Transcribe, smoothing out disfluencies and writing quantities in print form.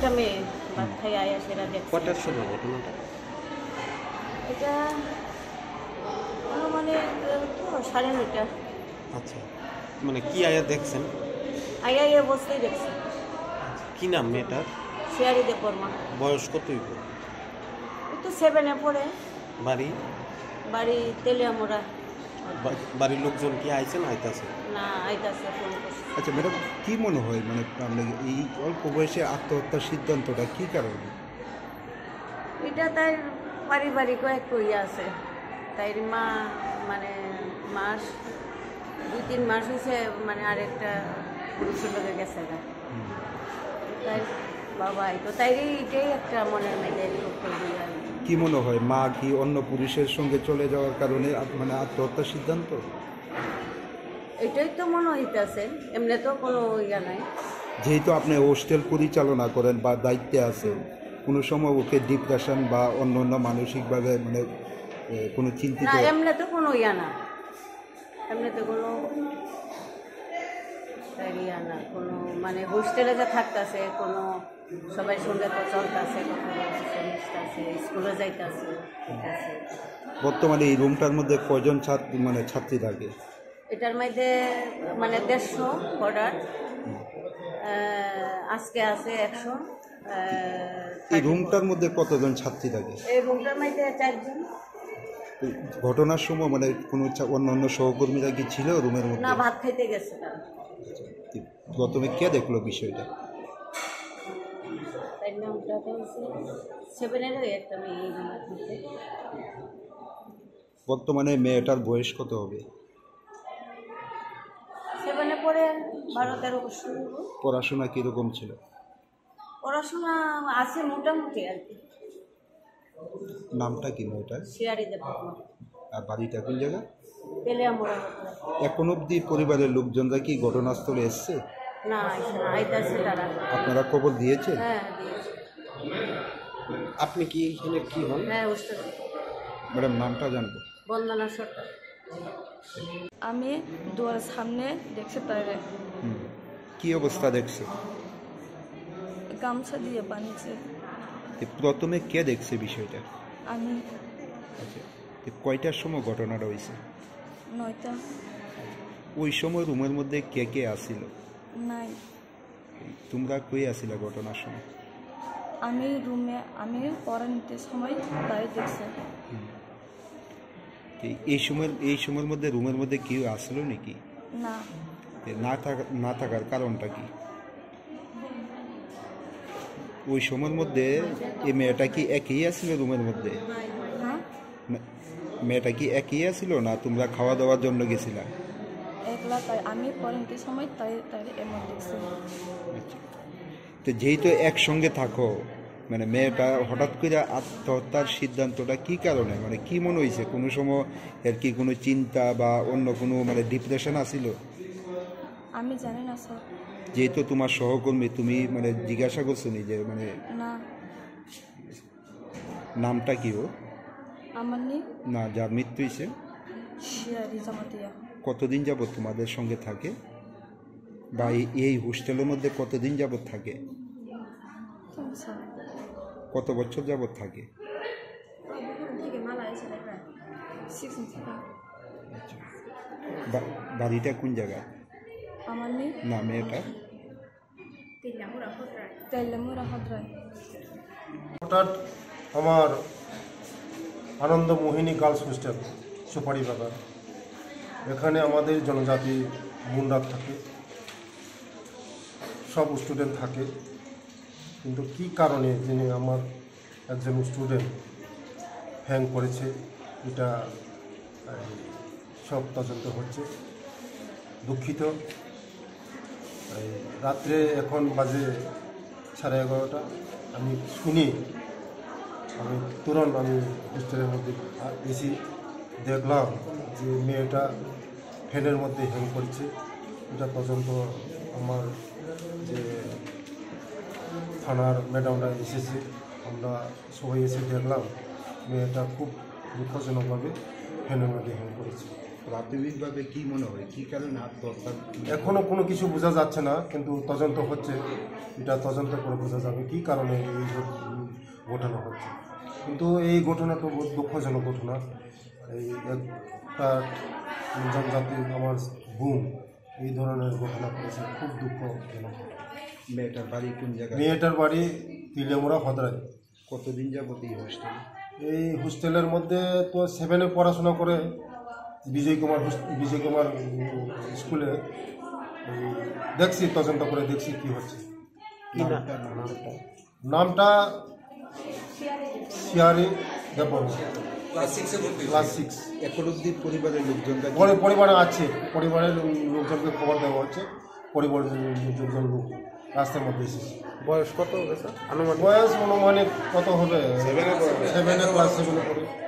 একটা মেয়ে ভাত খাই আয়া সেটা দেখছে। কটার সময় ঘটনাটা? এটা মানে 9:30। আচ্ছা, মানে কি আয়া দেখছেন? আয়া বসতেই দেখছে। কি নাম মেয়েটার? শেয়ারি দে পরমা। বয়স কতই? তো 7-এ পড়ে। বাড়ি? বাড়ি তেলিয়ামুড়া। বাড়ির লোকজন কি আইছে না আইতাছে? না, আইতাছে, ফোন করছে। আচ্ছা ম্যাডাম, কি মনে হয় মানে আপনার এই অল্প বয়সে আত্মহত্যার সিদ্ধান্তটা কি কারণে? এটা তাই পারিবারিক একটু ইয়ে আছে। তাই মা মানে 2-3 মাস হয়েছে মানে আরেকটা পুরুষের লোকে গেছে গা। তাই বাবা তো তাই এটাই একটা মনের মেয়েদের কি মনে হয় মা কি অন্য পুরুষের সঙ্গে চলে যাওয়ার কারণে মানে আত্মহত্যার সিদ্ধান্ত? এটাই তো মনে হইতেছে, এমনি তো কোনো ইয়া নাই। যেহেতু আপনি হোস্টেল পরিচালনা করেন বা দায়িত্বে আছেন, কোনো সময় ওকে ডিপ্রেশন বা অন্য অন্য মানসিকভাবে মানে কোনো চিন্তিত? না, এমনি তো কোনো ইয়া না, এমনি তো কোনো ইয়া না, কোনো মানে হোস্টেলে যে থাকতেছে কোনো সবাই সঙ্গে তো চলতেছে, মিশতেছে, স্কুলে যাইতেছে। বর্তমানে এই রুমটার মধ্যে কয়জন ছাত্রী থাকে? এটার মধ্যে মানে 150 অর্ডার, আজকে আছে 100। এই রুমটার মধ্যে কতজন ছাত্রী থাকে? এই রুমটার মধ্যে 4 জন। ঘটনার সময় মানে কোনো অন্য সহকর্মীরা কি ছিল রুমের মধ্যে? না, ভাত খাইতে গেছে তারা। প্রথমে কে দেখলো বিষয়টা? তাই নামটা তো 7-এর একটা মেয়ে। বর্তমানে মেয়েটার বয়স কত হবে? 7-এ পড়ে, 12-13 বছর। পড়াশোনা কীরকম ছিল? পড়াশোনা আছে মোটামুটি আর কি। নামটা কি মেয়েটার? শেয়ারি দে পরমা। আর বাড়িটা কোন জায়গা? তেলিয়ামুড়া। এখন অবধি পরিবারের লোকজনরা কি ঘটনাস্থলে এসছে? না, আইতাছে তারা। আপনারা খবর দিয়েছেন? হ্যাঁ, দিয়েছে। আপনি কি এখানে কি হন? হ্যাঁ, হোস্টেল। ম্যাডাম নামটা জানবো? বন্দনা সরকার। আমি দুয়ারের সামনে দেখছি তারে কি অবস্থা দেখছে? গামছা দিয়ে বানিয়েছে। প্রথমে কে দেখছে বিষয়টা? আমি। আচ্ছা, কয়টার সময় ঘটনাটা হয়েছে? 9টা। ওই সময় রুমের মধ্যে কে কে আসিল? নাই। তোমরা কই আসিল ঘটনার সময়? আমি পড়া নিতে সময় তাই দেখছে। এই সময়ের মধ্যে রুমের মধ্যে কেউ আসলো নাকি? না। না থাকার কারণটা কি? ওই সময়ের মধ্যে এই মেয়েটা কি একই আসছিল রুমের মধ্যে? হ্যাঁ, মেয়েটা কি একই আসছিল না তোমরা খাওয়া দাওয়ার জন্য গেছিলা? একলা। তাই আমি পড়া নিতে সময় তাই এমন দেখছে। তো যেহেতু একসঙ্গে থাকো, মানে মেয়েটা হঠাৎ করে আত্মহত্যার সিদ্ধান্তটা কি কারণে, মানে কি মনে হয়েছে? কোনো সময় এর কি কোনো চিন্তা বা অন্য কোনো মানে ডিপ্রেশন আসিল? আমি জানি না স্যার। যেহেতু তোমার সহকর্মী, তুমি মানে জিজ্ঞাসা করছো নি যে মানে না। নামটা কি ও? আমার নেই। না, যার মৃত্যু হয়েছে? শেয়ারি জামাতিয়া। কতদিন যাবত তোমাদের সঙ্গে থাকে বা এই হোস্টেলের মধ্যে কতদিন যাবত থাকে? কত বছর যাবত থাকে? আচ্ছা, বাড়িটা কোন জায়গায়? আমার নেই। না, মেয়েটা? তেলিয়ামুড়া হদ্রায়। হঠাৎ আমার আনন্দ মোহিনী গার্লস হোস্টেল সুপারি বাগান, এখানে আমাদের জনজাতি বোনরা থাকে, সব স্টুডেন্ট থাকে। কিন্তু কি কারণে যিনি আমার একজন স্টুডেন্ট হ্যাং করেছে এটা সব তদন্ত হচ্ছে। দুঃখিত। রাত্রে এখন বাজে 11:30। আমি শুনি, আমি তুরন্ত আমি হোস্টেলের মধ্যে এসি দেখলাম যে মেয়েটা ফ্যানের মধ্যে হ্যাং করছে। এটা তদন্ত আমার যে থানার ম্যাডামরা এসেছে, আমরা সবাই এসে দেখলাম মেয়েটা খুব দুঃখজনকভাবে ফ্যানের মধ্যে হ্যাং করেছে। প্রাথমিকভাবে কি মনে হয় কি কারণে আত্মহত্যা? এখনও কোনো কিছু বোঝা যাচ্ছে না, কিন্তু তদন্ত হচ্ছে, এটা তদন্ত করে বোঝা যাবে কী কারণে এই ঘটনা হচ্ছে। কিন্তু এই ঘটনাটা বহুত দুঃখজনক ঘটনা। এই একটা জনজাতি আমার বোন এই ধরনের ঘটনা করেছে, খুব দুঃখজনক। মেয়েটার বাড়ি কোন জায়গায়? মেয়েটার বাড়ি তিলেমুড়া হদরায়। কতদিন যাবত এই হোস্টেলে? এই হোস্টেলের মধ্যে তো 7-এ পড়াশোনা করে বিজয় কুমার স্কুলে। দেখছি তদন্ত করে দেখছি কি হচ্ছে। কি নামটা? নামটা শিয়ারি দেবন, ক্লাস 6। এখন অব্দি পরিবারের লোকজনরা কি- পরিবারে আছে, পরিবারের লোকজনকে খবর দেওয়া হচ্ছে, পরিবারের লোকজন লোক রাস্তার মধ্যে এসেছে। বয়স কত হবে স্যার? আনুমানিক বয়স অনুমানিক কত হবে? 7-এ ক্লাস 7-এ পড়ে।